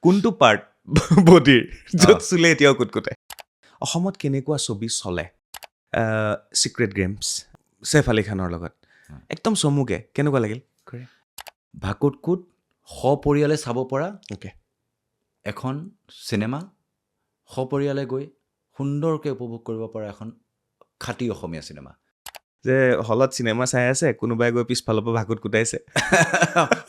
কোনটো পাৰ্ট বডিৰ য'ত চুলে এতিয়াও কুটকুটাই? অসমত কেনেকুৱা ছবি চলে চিক্ৰেট গেমছ ছেইফ আলি খানৰ লগত একদম চমুকে কেনেকুৱা লাগিল? ভাকুটকুট সপৰিয়ালে চাব পৰা অ'কে এখন চিনেমা, সপৰিয়ালে গৈ সুন্দৰকৈ উপভোগ কৰিব পৰা এখন খাটি অসমীয়া চিনেমা। যে হলত চিনেমা চাই আছে, কোনোবাই গৈ পিছফালৰ পৰা ভাকুত কুটাইছে,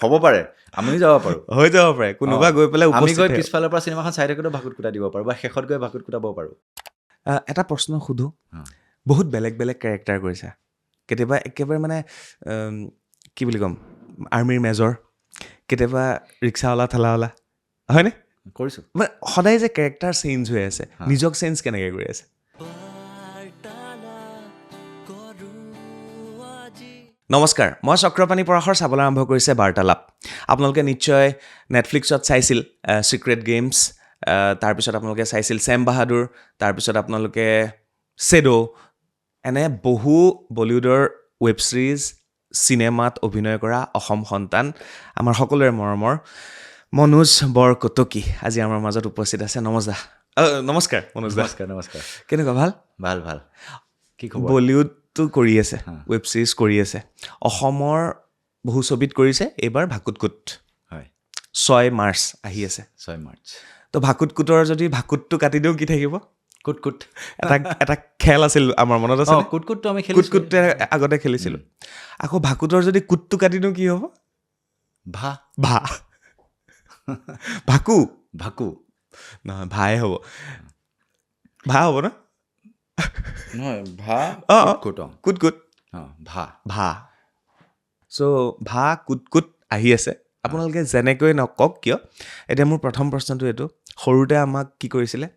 হ'ব পাৰে, আমিও যাব পাৰোঁ। হৈ যাব পাৰে, কোনোবা গৈ পেলাই আমি গৈ উপস্থিত। পিছফালৰ পৰা চিনেমাখন চাই থাকোঁতে ভাকুত কুটা দিব পাৰোঁ বা শেষত গৈ ভাকুত কুটাব পাৰোঁ। এটা প্ৰশ্ন সোধোঁ, বহুত বেলেগ বেলেগ কেৰেক্টাৰ কৰিছা, কেতিয়াবা একেবাৰে মানে কি বুলি ক'ম, আৰ্মিৰ মেজৰ, কেতিয়াবা ৰিক্সাৱালা ঠেলাৱালা, হয়নে? কৰিছোঁ। মানে সদায় যে কেৰেক্টাৰ চেঞ্জ হৈ আছে, নিজক চেঞ্জ কেনেকৈ কৰি আছে? নমস্কাৰ, মই চক্ৰপাণী পৰাশৰ চাবলৈ আৰম্ভ কৰিছে বাৰ্তালাপ। আপোনালোকে নিশ্চয় নেটফ্লিক্সত চাইছিল চিক্ৰেট গেমছ, তাৰপিছত আপোনালোকে চাইছিল ছেম বাহাদুৰ, তাৰপিছত আপোনালোকে চেড', এনে বহু বলিউডৰ ৱেব ছিৰিজ চিনেমাত অভিনয় কৰা অসম সন্তান আমাৰ সকলোৰে মৰমৰ মনোজ বৰকটকী আজি আমাৰ মাজত উপস্থিত আছে। নমস্কাৰ মনোজ দা। নমস্কাৰ। কেনেকুৱা, ভাল? ভাল। কি খবৰ? বলিউডটো কৰি আছে, ৱেব ছিৰিজ কৰি আছে, অসমৰ বহু ছবিত কৰিছে, এইবাৰ ভাকুটকুট। হয়, 6 মাৰ্চ আহি আছে। 6 মাৰ্চ। তো ভাকুটকুটৰ যদি ভাকুটটো কাটি দিওঁ কি থাকিব? কুটকুট। এটা খেল আছিল আমাৰ মনত আছে। কুটকুটটো আমি খেলিছোঁ। কুটকুটে আগতে খেলিছিলোঁ। আকৌ ভাকুটৰ যদি কুটটো কাটি দিওঁ কি হ'ব? ভা ভাকু নহয়, ভাই হ'ব। ভা হ'ব ন? নহয়, ভা কুটকুট। ভা। চ' ভা কুটকুট আহি আছে। আপোনালোকে যেনেকৈ নকওক কিয়, এতিয়া মোৰ প্ৰথম প্ৰশ্নটো এইটো, সৰুতে আমাক কি কৰিছিলে?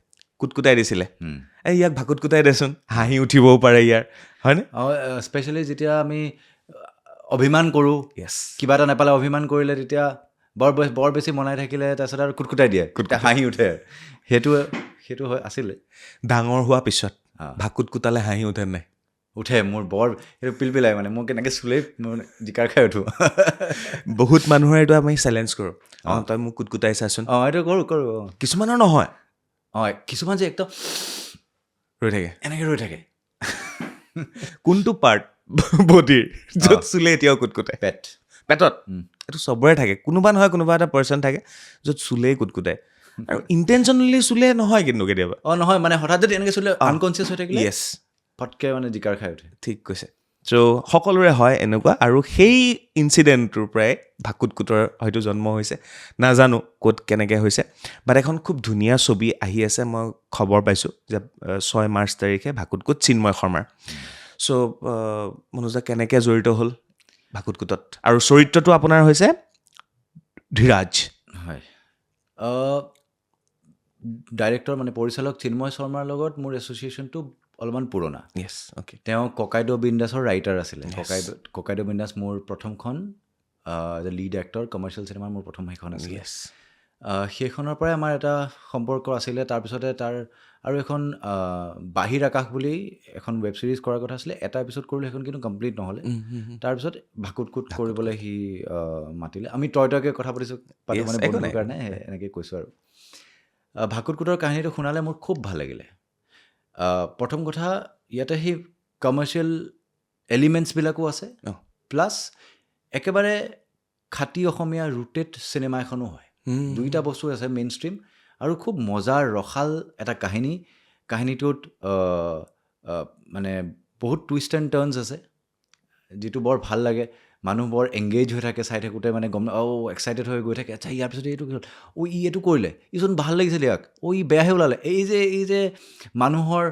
কুটকুটাই দিছিলে। ইয়াক ভাকুটকুটাই দেচোন, হাঁহি উঠিবও পাৰে ইয়াৰ, হয়নে? স্পেচিয়েলি যেতিয়া আমি অভিমান কৰোঁ, কিবা এটা নাপালে অভিমান কৰিলে, তেতিয়া বৰ বেছি মনাই থাকিলে তাৰপিছত আৰু কুটকুটাই দিয়ে, হাঁহি উঠে। সেইটো আছিলে। ডাঙৰ হোৱাৰ পিছত ভাকুট কুটালে হাঁহি উঠে নাই? উঠে। মোৰ সেইটো পিলপিলাই, মানে মোক কেনেকৈ চুলেই জিকাৰ খাই উঠোঁ। বহুত মানুহৰ এইটো আমি চেলেঞ্জ কৰোঁ, তই মোক কুটকুটাই চাচোন। এইটো কৰোঁ। কিছুমানৰ নহয়, কিছুমান যে একদম ৰৈ থাকে, এনেকৈ ৰৈ থাকে। কোনটো পাৰ্ট বডিৰ য'ত চুলে এতিয়াও কুটকুটাই? পেটত। এইটো চবৰে থাকে, কোনোবা নহয় কোনোবা এটা পাৰ্চন থাকে য'ত চুলেই কুটকুটাই, আৰু ইণ্টেনশ্যনেলি চুলে নহয় কিন্তু কেতিয়াবা। নহয়, মানে হঠাৎ যদি এনেকৈ চুলে আনকনচিয়াছ হৈ থাকিলে য়েছ, ফটকৈ মানে জিকাৰ খাই উঠে। ঠিক কৈছে। চ' সকলোৰে হয় এনেকুৱা, আৰু সেই ইনচিডেণ্টটোৰ পৰাই ভাকুটকুটৰ হয়তো জন্ম হৈছে, নাজানো ক'ত কেনেকৈ হৈছে। বাট এখন খুব ধুনীয়া ছবি আহি আছে, মই খবৰ পাইছোঁ যে 6 মাৰ্চ তাৰিখে ভাকুটকুট, চিন্ময় শৰ্মাৰ। চ' মনোজা কেনেকৈ জড়িত হ'ল ভাকুটকুটত, আৰু চৰিত্ৰটো আপোনাৰ হৈছে ধীৰাজ। হয়, ডাইৰেক্টৰ মানে পৰিচালক চিন্ময় শৰ্মাৰ লগত মোৰ এছ'চিয়েশ্যনটো অলপমান পুৰণা। য়েছ, অ'কে। তেওঁ ককাইদেউ বিন্দাছৰ ৰাইটাৰ আছিলে। ককাইদেউ বিন্দাছ মোৰ প্ৰথমখন লিড এক্টৰ কমাৰ্চিয়েল চিনেমাৰ মোৰ প্ৰথম সেইখন আছিলে। সেইখনৰ পৰাই আমাৰ এটা সম্পৰ্ক আছিলে। তাৰপিছতে তাৰ আৰু এখন বাহিৰ আকাশ বুলি এখন ৱেব ছিৰিজ কৰাৰ কথা আছিলে, এটা এপিছ'ড কৰিলোঁ, সেইখন কিন্তু কমপ্লিট নহ'লে। তাৰপিছত ভাকুটকুট কৰিবলৈ সি মাতিলে। আমি তয়কৈ কথা পাতিছোঁ মানে বন্ধুৰ কাৰণে, এনেকৈ কৈছোঁ। আৰু ভাকুটকুটৰ কাহিনীটো শুনালে মোৰ খুব ভাল লাগিলে। প্ৰথম কথা, ইয়াতে সেই কমাৰ্চিয়েল এলিমেণ্টছবিলাকো আছে, প্লাছ একেবাৰে খাটি অসমীয়া ৰুটেড চিনেমা এখনো হয়। দুইটা বস্তু আছে, মেইন ষ্ট্ৰীম আৰু খুব মজাৰ ৰসাল এটা কাহিনীটোত মানে বহুত টুইষ্ট এণ্ড টাৰ্ণছ আছে, যিটো বৰ ভাল লাগে। মানুহ বৰ এংগেজ হৈ থাকে চাই থাকোঁতে, মানে এক্সাইটেড হৈ গৈ থাকে। আচ্ছা, ইয়াৰ পিছত এইটো কি হ'ল, ই এইটো কৰিলে, ইচোন ভাল লাগিছিলে ইয়াক, ই বেয়াহে ওলালে। এই যে মানুহৰ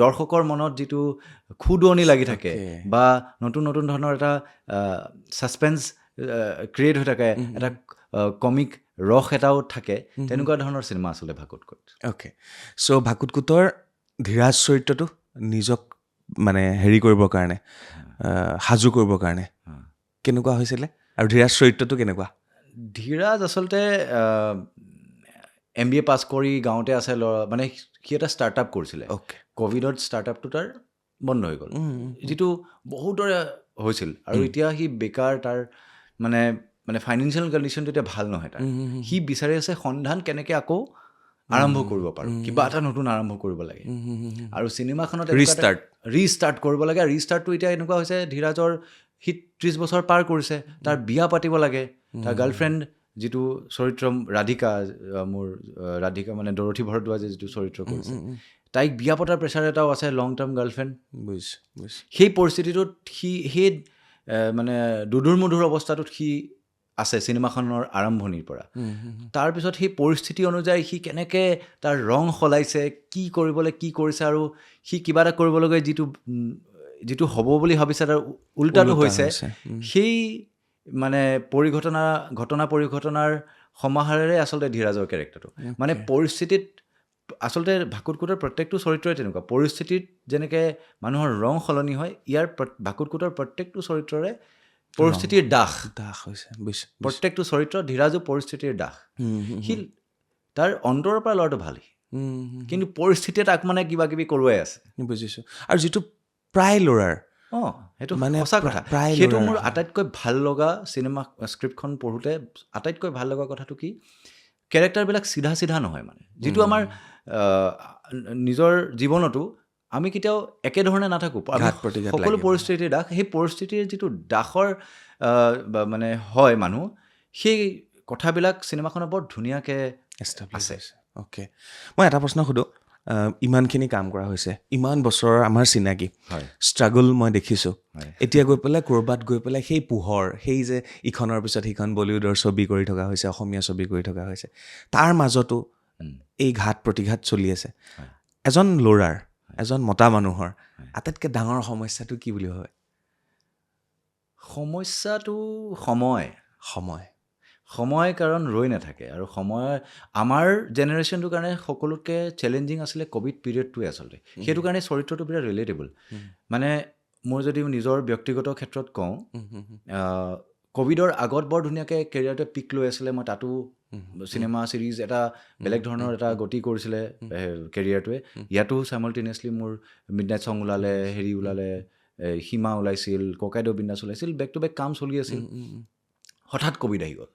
দৰ্শকৰ মনত যিটো খুদুৱনি লাগি থাকে, বা নতুন ধৰণৰ এটা ছাছপেন্স ক্ৰিয়েট হৈ থাকে, এটা কমিক ৰস এটাও থাকে, তেনেকুৱা ধৰণৰ চিনেমা আচলতে ভাকুটকুট। অ'কে, চ' ভাকুটকুটৰ ধীৰাজ চৰিত্ৰটো নিজক মানে হেৰি কৰিবৰ কাৰণে, সাজু কৰিবৰ কাৰণে কেনেকুৱা হৈছিলে, আৰু ধীৰাজ চৰিত্ৰটো কেনেকুৱা? ধীৰাজ আচলতে MBA পাছ কৰি গাঁৱতে আছে, মানে সি এটা ষ্টাৰ্টআপ কৰিছিলে। ক'ভিডত ষ্টাৰ্টআপটো তাৰ বন্ধ হৈ গ'ল, যিটো বহুতৰে হৈছিল, আৰু এতিয়া সি বেকাৰ, তাৰ মানে মানে ফাইনেন্সিয়েল কণ্ডিশ্যনটো এতিয়া ভাল নহয় তাৰ সি বিচাৰি আছে সন্ধান কেনেকৈ আকৌ আৰম্ভ কৰিব পাৰোঁ কিবা এটা নতুন আৰম্ভ কৰিব লাগে আৰু চিনেমাখনত ৰিষ্টাৰ্ট কৰিব লাগে ৰিষ্টাৰ্টটো এতিয়া এনেকুৱা হৈছে ধীৰাজৰ সি 30 বছৰ পাৰ কৰিছে তাৰ বিয়া পাতিব লাগে তাৰ গাৰ্লফ্ৰেণ্ড যিটো চৰিত্ৰ ৰাধিকা মানে ডৰথী ভৰদ্বাজে যিটো চৰিত্ৰ কৰিছে তাইক বিয়া পতাৰ প্ৰেছাৰ এটাও আছে লং টাৰ্ম গাৰ্লফ্ৰেণ্ড সেই পৰিস্থিতিটোত সি সেই মানে দুধুৰ মধুৰ অৱস্থাটোত সি আছে চিনেমাখনৰ আৰম্ভণিৰ পৰা তাৰপিছত সেই পৰিস্থিতি অনুযায়ী সি কেনেকৈ তাৰ ৰং সলাইছে কি কৰিবলৈ কি কৰিছে আৰু সি কিবা এটা কৰিবলগীয়া যিটো হ'ব বুলি ভাবিছে তাৰ উল্টাটো হৈছে সেই মানে ঘটনা পৰিঘটনাৰ সমাহাৰেৰে আচলতে ধীৰাজৰ কেৰেক্টাৰটো মানে পৰিস্থিতিত আচলতে ভাকুতকুটৰ প্ৰত্যেকটো চৰিত্ৰই তেনেকুৱা পৰিস্থিতিত যেনেকৈ মানুহৰ ৰং সলনি হয় ইয়াৰ ভাকুতকুটৰ প্ৰত্যেকটো চৰিত্ৰৰে পৰিস্থিতিৰ দাস হৈছে প্ৰত্যেকটো চৰিত্ৰ ধীৰাজো পৰিস্থিতিৰ দাস সি তাৰ অন্তৰৰ পৰা ল'ৰাটো ভাল কিন্তু পৰিস্থিতিয়ে তাক মানে কিবা কিবি কৰোৱাই আছে বুজিছোঁ আৰু যিটো প্ৰায় ল'ৰাৰ সেইটো মানে সঁচা কথা সেইটো মোৰ আটাইতকৈ ভাল লগা চিনেমা স্ক্ৰিপ্টখন পঢ়োঁতে আটাইতকৈ ভাল লগা কথাটো কি কেৰেক্টাৰবিলাক চিধা নহয় মানে যিটো আমাৰ নিজৰ জীৱনতো আমি কেতিয়াও একেধৰণে নাথাকোঁ সকলো পৰিস্থিতিৰ দাস সেই পৰিস্থিতিৰ যিটো দাসৰ মানে হয় মানুহ সেই কথাবিলাক চিনেমাখনত বৰ ধুনীয়াকৈ আছে অ'কে মই এটা প্ৰশ্ন সোধোঁ ইমানখিনি কাম কৰা হৈছে ইমান বছৰৰ আমাৰ চিনাকি ষ্ট্ৰাগল মই দেখিছোঁ এতিয়া গৈ পেলাই সেই পোহৰ সেই যে ইখনৰ পিছত সিখন বলিউডৰ ছবি কৰি থকা হৈছে অসমীয়া ছবি কৰি থকা হৈছে তাৰ মাজতো এই ঘাত প্ৰতিঘাত চলি আছে এজন ল'ৰাৰ এজন মতা মানুহৰ আটাইতকৈ ডাঙৰ সমস্যাটো কি বুলি ভাবে সমস্যাটো সময় কাৰণ ৰৈ নাথাকে আৰু আমাৰ জেনেৰেশ্যনটোৰ কাৰণে সকলোতকৈ চেলেঞ্জিং আছিলে ক'ভিড পিৰিয়ডটোৱে আচলতে সেইটো কাৰণে চৰিত্ৰটো বিৰাট ৰিলেটেবল মানে মই যদি নিজৰ ব্যক্তিগত ক্ষেত্ৰত কওঁ ক'ভিডৰ আগত বৰ ধুনীয়াকৈ কেৰিয়াৰটোৱে পিক লৈ আছিলে মই তাতো চিনেমা চিৰিজ এটা বেলেগ ধৰণৰ এটা গতি কৰিছিলে কেৰিয়াৰটোৱে ইয়াতো চাইমলটেনিয়াছলি মোৰ মিডনাইট ছং ওলালে ওলালে সীমা ওলাইছিল ককাইদেউ বিন্দাছ ওলাইছিল বেক টু বেক কাম চলি আছিল হঠাৎ ক'ভিড আহি গ'ল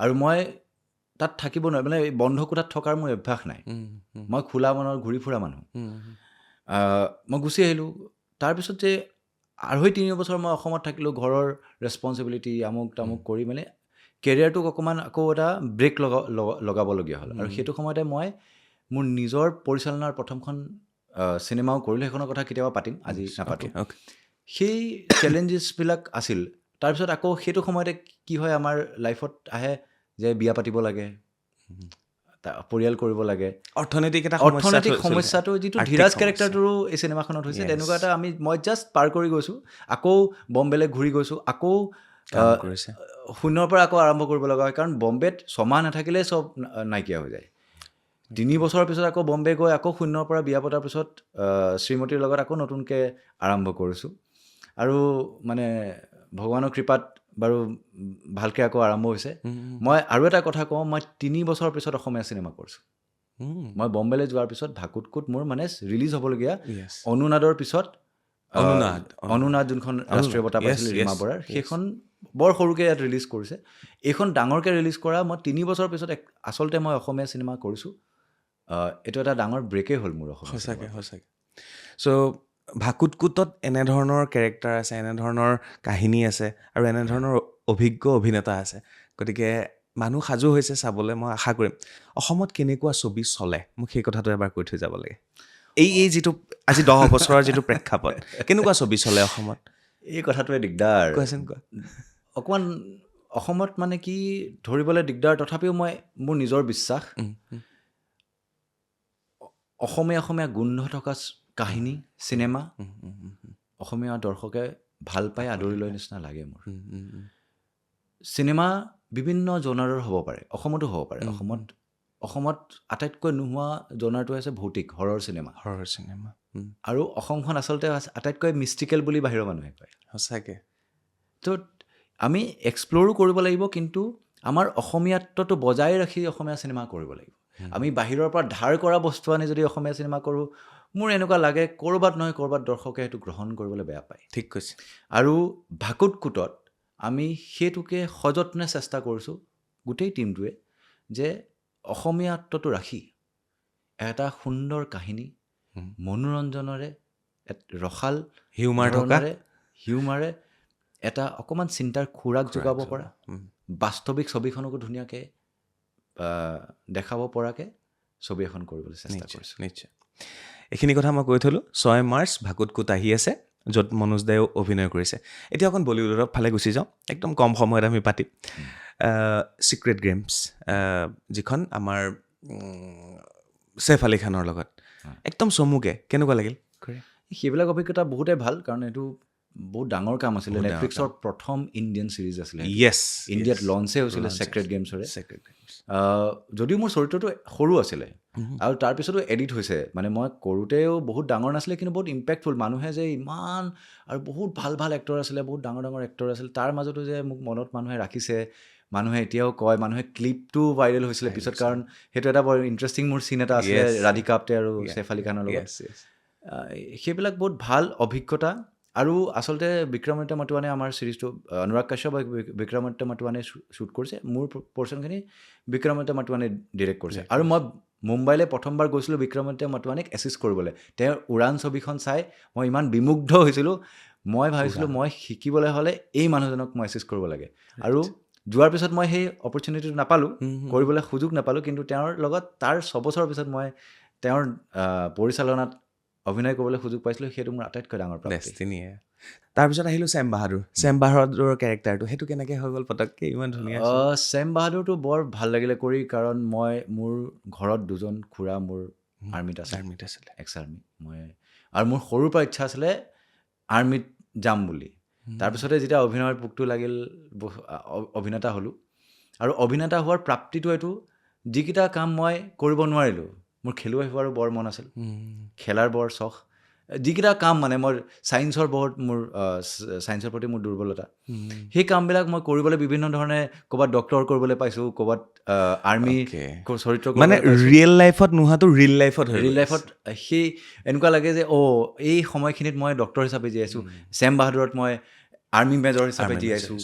আৰু মই তাত থাকিব নোৱাৰোঁ মানে বন্ধ কোঠাত থকাৰ মোৰ অভ্যাস নাই মই খোলা মনৰ ঘূৰি ফুৰা মানুহ মই গুচি আহিলোঁ তাৰপিছত যে 2.5-3 বছৰ মই অসমত থাকিলোঁ ঘৰৰ ৰেছপনচিবিলিটি আমুক তামুক কৰি মানে কেৰিয়াৰটোক অকণমান আকৌ এটা ব্ৰেক লগাবলগীয়া হ'ল আৰু সেইটো সময়তে মই মোৰ নিজৰ পৰিচালনাৰ প্ৰথমখন চিনেমাও কৰিলোঁ সেইখনৰ কথা কেতিয়াবা পাতিম আজি নাপাতোঁ সেই চেলেঞ্জেছবিলাক আছিল তাৰপিছত আকৌ সেইটো সময়তে কি হয় আমাৰ লাইফত আহে যে বিয়া পাতিব লাগে পৰিয়াল কৰিব লাগে অৰ্থনৈতিক সমস্যাটো যিটো ধীৰাজ কেৰেক্টাৰটোৰো এই চিনেমাখনত হৈছে তেনেকুৱা এটা মই জাষ্ট পাৰ কৰি গৈছোঁ আকৌ বম্বেলৈ ঘূৰি গৈছোঁ আকৌ শূন্যৰ পৰা আকৌ আৰম্ভ কৰিব লগা হয় কাৰণ বম্বেত 6 মাহ নাথাকিলে চব নাইকিয়া হৈ যায় 3 বছৰৰ পিছত আকৌ বম্বে গৈ আকৌ শূন্যৰ পৰা বিয়া পতাৰ পিছত শ্ৰীমতীৰ লগত আকৌ নতুনকৈ আৰম্ভ কৰিছোঁ আৰু মানে ভগৱানৰ কৃপাত বাৰু ভালকৈ আকৌ আৰম্ভ হৈছে মই আৰু এটা কথা কওঁ মই 3 বছৰৰ পিছত অসমীয়া চিনেমা কৰিছোঁ মই বম্বেলৈ যোৱাৰ পিছত ভাকুতকুট মোৰ মানে ৰিলিজ হ'বলগীয়া অনুনাদৰ পিছত অনুনাদ যোনখন ৰাষ্ট্ৰীয় বঁটা পাইছিল ৰীমা বৰাৰ সেইখন বৰ সৰুকৈ ইয়াত ৰিলিজ কৰিছে এইখন ডাঙৰকৈ ৰিলিজ কৰা মই 3 বছৰৰ পিছত আচলতে মই অসমীয়া চিনেমা কৰিছোঁ এইটো এটা ডাঙৰ ব্ৰেকেই হ'ল মোৰ সঁচাকৈ চ' ভাকুতকুটত এনেধৰণৰ কেৰেক্টাৰ আছে এনেধৰণৰ কাহিনী আছে আৰু এনেধৰণৰ অভিজ্ঞ অভিনেতা আছে গতিকে মানুহ সাজু হৈছে চাবলৈ মই আশা কৰিম অসমত কেনেকুৱা ছবি চলে মোক সেই কথাটো এবাৰ কৈ থৈ যাব লাগে এই যিটো আজি 10 বছৰৰ যিটো প্ৰেক্ষাপট কেনেকুৱা ছবি চলে অসমত এই কথাটোৱে দিগদাৰ কোৱাচোন কোৱা অকণমান অসমত মানে কি ধৰিবলৈ দিগদাৰ তথাপিও মই মোৰ নিজৰ বিশ্বাস অসমীয়া গোন্ধ থকা কাহিনী চিনেমা অসমীয়া দৰ্শকে ভাল পাই আদৰি লৈ নিচিনা লাগে মোৰ চিনেমা বিভিন্ন জনাৰৰ হ'ব পাৰে অসমতো হ'ব পাৰে অসমত আটাইতকৈ নোহোৱা জনাৰটো হৈছে ভৌতিক হৰৰ চিনেমা আৰু অসমখন আচলতে আটাইতকৈ মিষ্টিকেল বুলি বাহিৰৰ মানুহে কয় সঁচাকৈ তো আমি এক্সপ্ল'ৰো কৰিব লাগিব কিন্তু আমাৰ অসমীয়াত্বটো বজাই ৰাখি অসমীয়া চিনেমা কৰিব লাগিব আমি বাহিৰৰ পৰা ধাৰ কৰা বস্তু আনি যদি অসমীয়া চিনেমা কৰোঁ মোৰ এনেকুৱা লাগে ক'ৰবাত নহয় ক'ৰবাত দৰ্শকে সেইটো গ্ৰহণ কৰিবলৈ বেয়া পায় ঠিক কৈছে আৰু ভাকুতকুটত আমি সেইটোকে সযত্নে চেষ্টা কৰিছোঁ গোটেই টীমটোৱে যে অসমীয়াত্বটো ৰাখি এটা সুন্দৰ কাহিনী মনোৰঞ্জনেৰে ৰসাল হিউমাৰ থকা ধৰণেৰে হিউমাৰে এটা অকণমান চিন্তাৰ খোৰাক যোগাব পৰা বাস্তৱিক ছবিখনকো ধুনীয়াকৈ দেখাব পৰাকৈ ছবি এখন কৰিবলৈ চেষ্টা কৰিছোঁ। নিশ্চয় এইখিনি কথা মই কৈ থ'লোঁ। 6 মাৰ্চ ভাকুত কুট আহি আছে, য'ত মনোজ দায়েও অভিনয় কৰিছে। এতিয়া অকণ বলিউডৰ ফালে গুচি যাওঁ, একদম কম সময়ত আমি পাতিম। ছিক্ৰেট গেমছ, যিখন আমাৰ ছেইফ আলি খানৰ লগত একদম চমুকে, কেনেকুৱা লাগিল? সেইবিলাক অভিজ্ঞতা বহুতেই ভাল, কাৰণ এইটো বহুত ডাঙৰ কাম আছিলে। নেটফ্লিক্সৰ প্ৰথম ইণ্ডিয়ান ছিৰিজ আছিলে। ইণ্ডিয়াত লঞ্চে হৈছিলে ছিক্ৰেট গেমছৰে। যদিও মোৰ চৰিত্ৰটো সৰু আছিলে আৰু তাৰপিছতো এডিট হৈছে, মানে মই কৰোঁতেও বহুত ডাঙৰ নাছিলে, কিন্তু বহুত ইম্পেক্টফুল। মানুহে যে ইমান আৰু বহুত ভাল ভাল এক্টৰ আছিলে, বহুত ডাঙৰ ডাঙৰ এক্টৰ আছিলে, তাৰ মাজতো যে মোক মনত মানুহে ৰাখিছে, মানুহে এতিয়াও কয়, মানুহে ক্লিপটো ভাইৰেল হৈছিলে পিছত, কাৰণ সেইটো এটা বৰ ইণ্টাৰেষ্টিং মোৰ চিন এটা আছিলে ৰাধিকা আপ্তে আৰু ছেইফ আলি খানৰ লগত। সেইবিলাক বহুত ভাল অভিজ্ঞতা। আৰু আচলতে বিক্ৰমাদিত্য মটৱানে আমাৰ চিৰিজটো অনুৰাগ কাশ্যপ আৰু বিক্ৰমাদিত্য মটৱানে শ্বুট কৰিছে। মোৰ পৰ্চনখিনি বিক্ৰমাদিত্য মটৱানে ডিৰেক্ট কৰিছে। আৰু মই মুম্বাইলৈ প্ৰথমবাৰ গৈছিলোঁ বিক্ৰমাদিত্য মটৱানেক এছিষ্ট কৰিবলৈ। তেওঁৰ উড়ান ছবিখন চাই মই ইমান বিমুগ্ধ হৈছিলোঁ, মই ভাবিছিলোঁ মই শিকিবলৈ হ'লে এই মানুহজনক মই এছিষ্ট কৰিব লাগে। আৰু যোৱাৰ পিছত মই সেই অপৰচুনিটিটো নাপালোঁ, কৰিবলৈ সুযোগ নাপালোঁ, কিন্তু তেওঁৰ লগত তাৰ 6 বছৰৰ পিছত মই তেওঁৰ পৰিচালনাত অভিনয় কৰিবলৈ সুযোগ পাইছিলোঁ। সেইটো মোৰ আটাইতকৈ ডাঙৰ প্ৰাপ্তি। তাৰপিছত আহিলোঁ ছেম বাহাদুৰ। ছেম বাহাদুৰৰ কেৰেক্টাৰটো সেইটো কেনেকৈ হৈ গ'ল পটককৈ, ইমান ধুনীয়া? ছেম বাহাদুৰটো বৰ ভাল লাগিলে কৰি, কাৰণ মোৰ ঘৰত 2জন খুৰা মোৰ আৰ্মিত আছিলে, এক্স আৰ্মি। আৰু মোৰ সৰুৰ পৰা ইচ্ছা আছিলে আৰ্মিত যাম বুলি। তাৰপিছতে যেতিয়া অভিনয়ৰ পোকটো লাগিল, অভিনেতা হ'লোঁ। আৰু অভিনেতা হোৱাৰ প্ৰাপ্তিটো এইটো, যিকেইটা কাম মই কৰিব নোৱাৰিলোঁ, মোৰ খেলুৱৈ হোৱাৰো বৰ মন আছিল, খেলাৰ বৰ চখ। যিকেইটা কাম মানে মোৰ ছায়েন্সৰ প্ৰতি মোৰ দুৰ্বলতা, সেই কামবিলাক মই কৰিবলৈ বিভিন্ন ধৰণে ক'ৰবাত ডক্টৰ কৰিবলৈ পাইছোঁ, ক'ৰবাত আৰ্মি চৰিত্ৰ, মানে ৰিয়েল লাইফত নোহোৱাটো ৰিয়েল লাইফত সেই এনেকুৱা লাগে যে এই সময়খিনিত মই ডক্টৰ হিচাপে জীয়াইছোঁ, ছেম বাহাদুৰত মই আৰ্মি মেজৰ হিচাপে জীয়াইছোঁ।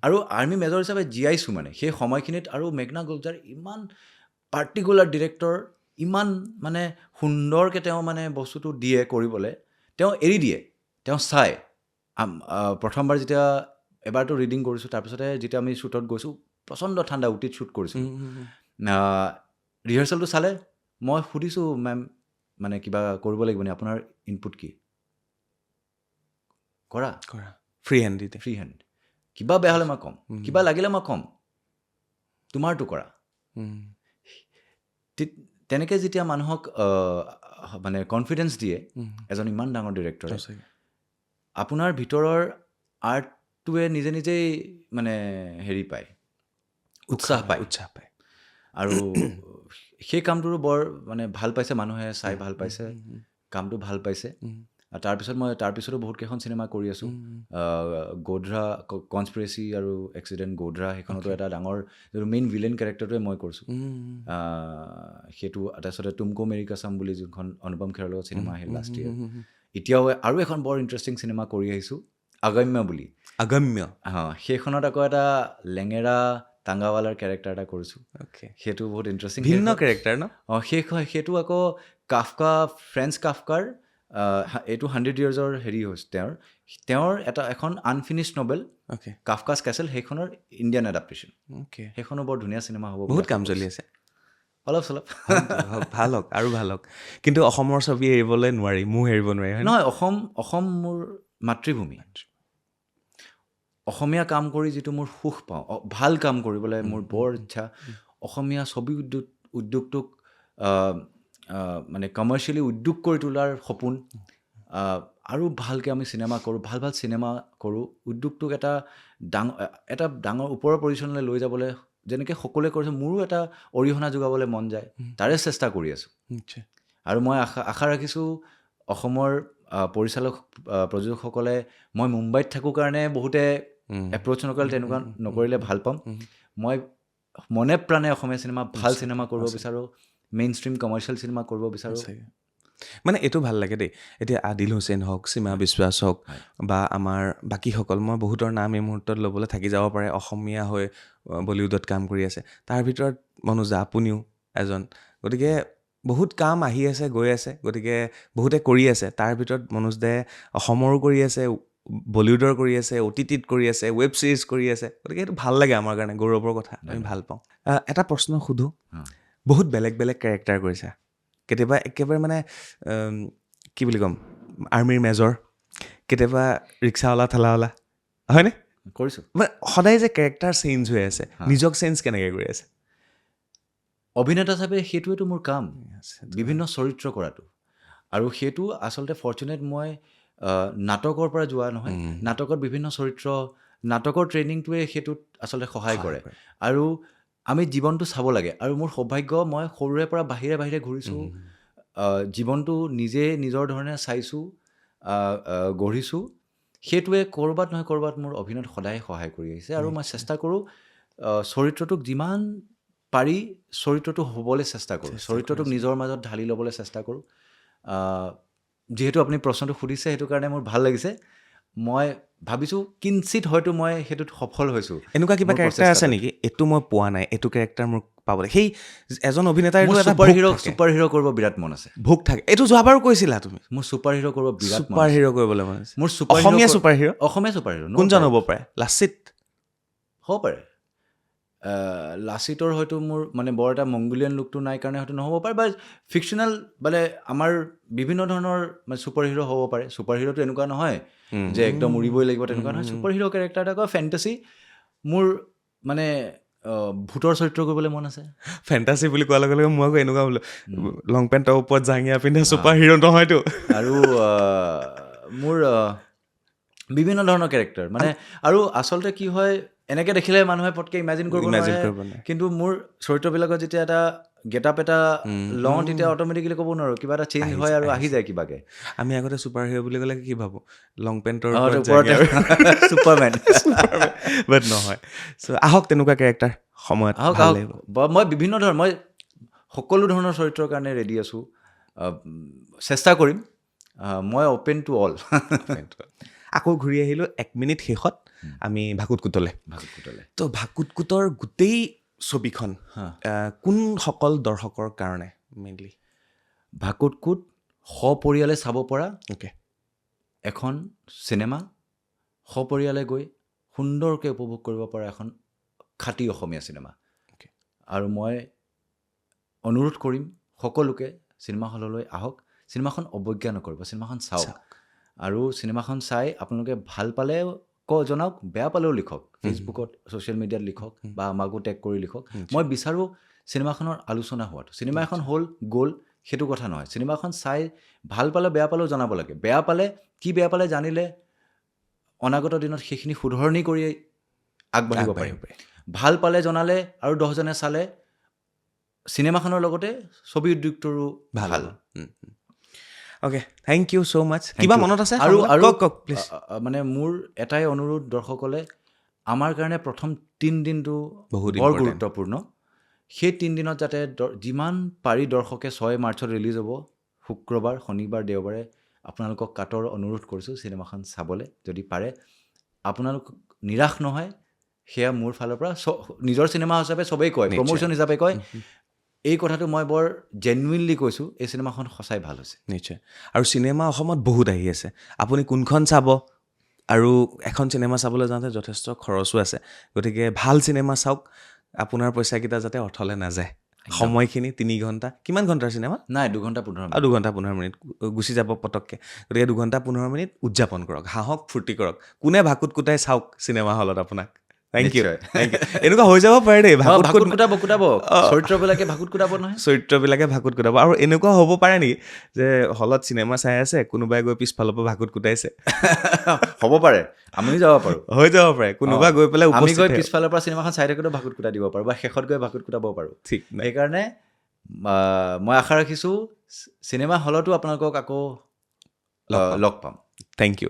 আৰু আৰ্মি মেজৰ হিচাপে জীয়াইছোঁ মানে সেই সময়খিনিত। আৰু মেঘনা গুলজাৰ ইমান পাৰ্টিকুলাৰ ডিৰেক্টৰ, ইমান মানে সুন্দৰকৈ তেওঁ মানে বস্তুটো দিয়ে কৰিবলৈ, তেওঁ এৰি দিয়ে, তেওঁ চায়। প্ৰথমবাৰ যেতিয়া এবাৰতো ৰিডিং কৰিছোঁ, তাৰপিছতে যেতিয়া আমি শ্বুটত গৈছোঁ, প্ৰচণ্ড ঠাণ্ডা, উটিত শ্বুট কৰিছোঁ। ৰিহাৰ্চেলটো চালে, মই সুধিছোঁ, মেম মানে কিবা কৰিব লাগিব নে, আপোনাৰ ইনপুট কি? কৰা ফ্ৰী হেণ্ড, কিবা বেয়া হ'লে মই ক'ম, কিবা লাগিলে মই ক'ম, তোমাৰটো কৰা। তেনেকৈ যেতিয়া মানুহক মানে কনফিডেঞ্চ দিয়ে এজন ইমান ডাঙৰ ডিৰেক্টৰে, আপোনাৰ ভিতৰৰ আৰ্টটোৱে নিজে নিজেই মানে হেৰি পায়, উৎসাহ পায়। আৰু সেই কামটোৰো বৰ মানে ভাল পাইছে, মানুহে চাই ভাল পাইছে, কামটো ভাল পাইছে। তাৰপিছতো বহুত কেইখন চিনেমা কৰি আছোঁ। গোধৰা, কনস্পিৰেচি আৰু এক্সিডেণ্ট গোধৰা, সেইখনতো এটা ডাঙৰ মেইন ভিলেন কেৰেক্টাৰটোৱে মই কৰিছোঁ। সেইটো তাৰপিছতে তুমকো মেৰি কছম বুলি যোনখন অনুপম খেৰৰ লগত চিনেমা আহিল লাষ্ট ইয়েৰ। এতিয়াও আৰু এখন বৰ ইণ্টাৰেষ্টিং চিনেমা কৰি আহিছোঁ, আগম্য বুলি। সেইখনত আকৌ এটা লেঙেৰা টাংগাৱালাৰ কেৰেক্টাৰ এটা কৰিছোঁ। সেইটো বহুত ইণ্টাৰেষ্টিং, ভিন্ন কেৰেক্টাৰ ন? সেইটো আকৌ ফ্ৰেঞ্চ কাফকাৰ এইটো 100 yearsৰ হেৰি হৈছে তেওঁৰ এখন আনফিনিশ্ড নভেল, কাফকাছ কেচেল, সেইখনৰ ইণ্ডিয়ান এডাপ্টেশ্যন। সেইখনো বৰ ধুনীয়া চিনেমা হ'ব। বহুত কাম চলি আছে, অলপ চলপ। ভাল হওক আৰু ভাল হওক। কিন্তু অসমৰ ছবি এৰিবলৈ নোৱাৰি, মোৰ এৰিব নোৱাৰি নহয়। অসম মোৰ মাতৃভূমি। অসমীয়া কাম কৰি যিটো মোৰ সুখ পাওঁ, ভাল কাম কৰিবলৈ মোৰ বৰ ইচ্ছা। অসমীয়া ছবি উদ্যোগটোক মানে কমাৰ্চিয়েলি উদ্যোগ কৰি তোলাৰ সপোন। আৰু ভালকৈ আমি চিনেমা কৰোঁ, ভাল চিনেমা কৰোঁ, উদ্যোগটোক এটা ডাঙৰ ওপৰৰ পজিশ্যনলৈ লৈ যাবলৈ যেনেকৈ সকলোৱে কৰিছে, মোৰো এটা অৰিহণা যোগাবলৈ মন যায়, তাৰে চেষ্টা কৰি আছোঁ। আৰু মই আশা ৰাখিছোঁ অসমৰ পৰিচালক প্ৰযোজকসকলে, মই মুম্বাইত থাকোঁ কাৰণে বহুতে এপ্ৰ'চ নকৰিলে, তেনেকুৱা নকৰিলে ভাল পাম। মই মনে প্ৰাণে অসমীয়া চিনেমা, ভাল চিনেমা কৰিব বিচাৰোঁ, মেইন ষ্ট্ৰীম কমাৰ্চিয়েল চিনেমা কৰিব বিচাৰোঁ। মানে এইটো ভাল লাগে দেই এতিয়া আদিল হুছেইন হওক সীমা বিশ্বাস হওক বা আমাৰ বাকীসকল মই বহুতৰ নাম এই মুহূৰ্তত ল'বলৈ থাকি যাব পাৰে অসমীয়া হৈ বলিউডত কাম কৰি আছে তাৰ ভিতৰত মনোজ দা আপুনিও এজন গতিকে বহুত কাম আহি আছে গৈ আছে গতিকে বহুতে কৰি আছে তাৰ ভিতৰত মনোজ দাই অসমৰো কৰি আছে বলিউডৰ কৰি আছে OTTত কৰি আছে ৱেব ছিৰিজ কৰি আছে গতিকে এইটো ভাল লাগে আমাৰ কাৰণে গৌৰৱৰ কথা আমি ভাল পাওঁ এটা প্ৰশ্ন সোধোঁ বহুত বেলেগ বেলেগ কেৰেক্টাৰ কৰিছা কেতিয়াবা একেবাৰে মানে কি বুলি ক'ম আৰ্মিৰ মেজৰ কেতিয়াবা ৰিক্সাৱালা ঠেলাৱালা হয়নে কৰিছোঁ মানে সদায় যে কেৰেক্টাৰ চেঞ্জ হৈ আছে নিজক চেঞ্জ কেনেকৈ কৰি আছে অভিনেতা হিচাপে সেইটোৱেতো মোৰ কাম বিভিন্ন চৰিত্ৰ কৰাটো আৰু সেইটো আচলতে ফৰ্চুনেট মই নাটকৰ পৰা যোৱা নহয় নাটকত বিভিন্ন চৰিত্ৰ নাটকৰ ট্ৰেইনিংটোৱে সেইটোত আচলতে সহায় কৰে আৰু আমি জীৱনটো চাব লাগে আৰু মোৰ সৌভাগ্য মই সৰুৰে পৰা বাহিৰে বাহিৰে ঘূৰিছোঁ জীৱনটো নিজে নিজৰ ধৰণে চাইছোঁ গঢ়িছোঁ সেইটোৱে ক'ৰবাত নহয় ক'ৰবাত মোৰ অভিনয়ত সদায় সহায় কৰি আহিছে আৰু মই চেষ্টা কৰোঁ চৰিত্ৰটোক যিমান পাৰি চৰিত্ৰটো হ'বলৈ চেষ্টা কৰোঁ চৰিত্ৰটোক নিজৰ মাজত ঢালি ল'বলৈ চেষ্টা কৰোঁ যিহেতু আপুনি প্ৰশ্নটো সুধিছে সেইটো কাৰণে মোৰ ভাল লাগিছে মই ভাবিছোঁ কিঞ্চিত হয়তো মই সেইটোত সফল হৈছোঁ এনেকুৱা কিবা কেৰেক্টাৰ আছে নেকি এইটো মই পোৱা নাই এইটো কেৰেক্টাৰ মোৰ পাবলৈ সেই এজন অভিনেতাৰ ছুপাৰ হিৰ' কৰিব বিৰাট মন আছে ভোক থাকে এইটো যোৱাবাৰো কৈছিলা তুমি মোৰ ছুপাৰ হিৰ' কৰিব বিৰাট ছুপাৰ হিৰ' কৰিবলৈ মন আছে মোৰ অসমীয়া ছুপাৰ হিৰ' অসমীয়া ছুপাৰ হিৰ' কোনজন হ'ব পাৰে লাচিত হ'ব পাৰে লাচিতৰ হয়তো মোৰ মানে বৰ এটা মংগোলিয়ান লুকটো নাই কাৰণে হয়তো নহ'ব পাৰে বা ফিকশ্যনেল মানে আমাৰ বিভিন্ন ধৰণৰ মানে ছুপাৰ হিৰ' হ'ব পাৰে ছুপাৰ হিৰ'টো এনেকুৱা নহয় যে একদম উৰিবই লাগিব তেনেকুৱা নহয় ছুপাৰ হিৰ' কেৰেক্টাৰ এটা কয় ফেণ্টাচি মোৰ মানে ভূতৰ চৰিত্ৰ কৰিবলৈ মন আছে ফেণ্টাচি বুলি কোৱাৰ লগে লগে মই আকৌ এনেকুৱা বোলো লং পেণ্টৰ ওপৰত জাঙিয়া পিন্ধে ছুপাৰ হিৰ' নহয়তো আৰু মোৰ বিভিন্ন ধৰণৰ কেৰেক্টাৰ মানে আৰু আচলতে কি হয় এনেকৈ দেখিলে মানুহে পটকৈ ইমেজিন কৰিব নোৱাৰে কিন্তু মোৰ চৰিত্ৰবিলাকত যেতিয়া এটা গেটআপ এটা লওঁ তেতিয়া অট'মেটিকেলি ক'ব নোৱাৰোঁ কিবা এটা চেঞ্জ হয় আৰু আহি যায় কিবাকৈ আমি আগতে ছুপাৰ হিৰ' বুলি ক'লে কি ভাবোঁ লং পেণ্টৰ ছুপাৰমেন বাট নহয় চ' আহক তেনেকুৱা কেৰেক্টাৰ সময়ত আহক মই বিভিন্ন ধৰণৰ মই সকলো ধৰণৰ চৰিত্ৰৰ কাৰণে ৰেডি আছোঁ চেষ্টা কৰিম মই অ'পেন টু অল আকৌ ঘূৰি আহিলোঁ 1 মিনিট শেষত আমি ভাকুতকুটলৈ তো ভাকুতকুটৰ গোটেই ছবিখন কোনসকল দৰ্শকৰ কাৰণে মেইনলি ভাকুতকুট সপৰিয়ালে চাব পৰা অ'কে এখন চিনেমা সপৰিয়ালে গৈ সুন্দৰকৈ উপভোগ কৰিব পৰা এখন খাঁটি অসমীয়া চিনেমা আৰু মই অনুৰোধ কৰিম সকলোকে চিনেমা হললৈ আহক চিনেমাখন অৱজ্ঞা নকৰিব চিনেমাখন চাওক আৰু চিনেমাখন চাই আপোনালোকে ভাল পালেও জনাওক বেয়া পালেও লিখক ফেচবুকত ছ'চিয়েল মিডিয়াত লিখক বা আমাকো টেগ কৰি লিখক মই বিচাৰোঁ চিনেমাখনৰ আলোচনা হোৱাটো চিনেমা এখন হ'ল গ'ল সেইটো কথা নহয় চিনেমাখন চাই ভাল পালে বেয়া পালেও জনাব লাগে বেয়া পালে জানিলে অনাগত দিনত সেইখিনি শুধৰণি কৰি আগবাঢ়িব পাৰিব ভাল পালে জনালে আৰু 10জনে চালে চিনেমাখনৰ লগতে ছবি উদ্যোগটোৰো ভাল অ'কে থেংক ইউ ছ' মাছ কিবা মনত আছে আৰু কওক প্লিজ মানে মোৰ এটাই অনুৰোধ দৰ্শকলে আমাৰ কাৰণে প্ৰথম 3 দিনটো বৰ গুৰুত্বপূৰ্ণ সেই 3 দিনত যাতে যিমান পাৰি দৰ্শকে 6 মাৰ্চত ৰিলিজ হ'ব শুক্ৰবাৰ শনিবাৰ দেওবাৰে আপোনালোকক কাটৰ অনুৰোধ কৰিছোঁ চিনেমাখন চাবলৈ যদি পাৰে আপোনালোক নিৰাশ নহয় সেয়া মোৰ ফালৰ পৰা নিজৰ চিনেমা হিচাপে চবেই কয় প্ৰমোশ্যন হিচাপে কয় এই কথাটো মই বৰ জেনুইনলি কৈছোঁ এই চিনেমাখন সঁচাই ভাল হৈছে নিশ্চয় আৰু চিনেমা অসমত বহুত আহি আছে আপুনি কোনখন চাব আৰু এখন চিনেমা চাবলৈ যাওঁতে যথেষ্ট খৰচো আছে গতিকে ভাল চিনেমা চাওক আপোনাৰ পইচাকেইটা যাতে অৰ্থলে নাযায় সময়খিনি 3 ঘণ্টা কিমান ঘণ্টাৰ চিনেমা নাই 2 ঘণ্টা 15 মিনিট 2 ঘণ্টা 15 মিনিট গুচি যাব পটককৈ গতিকে 2 ঘণ্টা 15 মিনিট উদযাপন কৰক হাঁহক ফূৰ্তি কৰক কোনে ভাকুতকুটাই চাওক চিনেমা হলত আপোনাক থেংক ইউ এনেকুৱা হৈ যাব পাৰে দেই কুটাব চৰিত্ৰবিলাকে ভাকুত কুটাব নহয় চৰিত্ৰবিলাকে ভাকুত কুটাব আৰু এনেকুৱা হ'ব পাৰে নেকি যে হলত চিনেমা চাই আছে কোনোবাই গৈ পিছফালৰ পৰা ভাকুত কুটাইছে হ'ব পাৰে আমি যাব পাৰোঁ হৈ যাব পাৰে কোনোবা গৈ পেলাই আমি গৈ পিছফালৰ পৰা চিনেমাখন চাই থাকোঁতে ভাকুত কুটাই দিব পাৰোঁ বা শেষত গৈ ভাকুত কুটাব পাৰোঁ ঠিক সেইকাৰণে মই আশা ৰাখিছোঁ চিনেমা হলতো আপোনালোকক আকৌ লগ পাম থেংক ইউ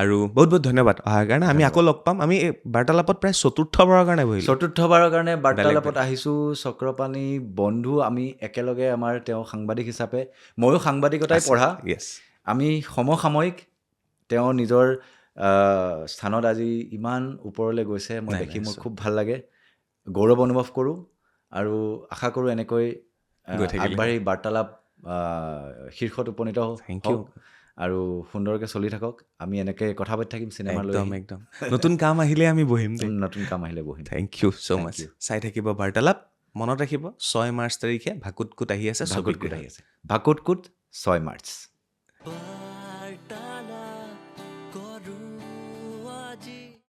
আৰু বহুত বহুত ধন্যবাদ অহাৰ কাৰণে আমি আকৌ লগ পাম আমি এই বাৰ্তালাপত প্ৰায় চতুৰ্থবাৰৰ কাৰণে বহিলোঁ চতুৰ্থবাৰৰ কাৰণে বাৰ্তালাপত আহিছোঁ চক্ৰপাণী বন্ধু আমি একেলগে আমাৰ তেওঁ সাংবাদিক হিচাপে ময়ো সাংবাদিকতাই পঢ়া য়েছ আমি সমসাময়িক তেওঁ নিজৰ স্থানত আজি ইমান ওপৰলৈ গৈছে মই দেখি মোৰ খুব ভাল লাগে গৌৰৱ অনুভৱ কৰোঁ আৰু আশা কৰোঁ এনেকৈ আগবাঢ়ি বাৰ্তালাপ শীৰ্ষত উপনীত হওক আৰু সুন্দৰকৈ চলি থাকক আমি এনেকৈ কথা পাতি থাকিম চিনেমালৈ একদম নতুন কাম আহিলে আমি বহিম নতুন কাম আহিলে বহিম থেংক ইউ ছ' মাছ চাই থাকিব বাৰ্তালাপ মনত ৰাখিব 6 মাৰ্চ তাৰিখে ভাকুতকুত আহি আছে ভাকুতকুত 6 মাৰ্চ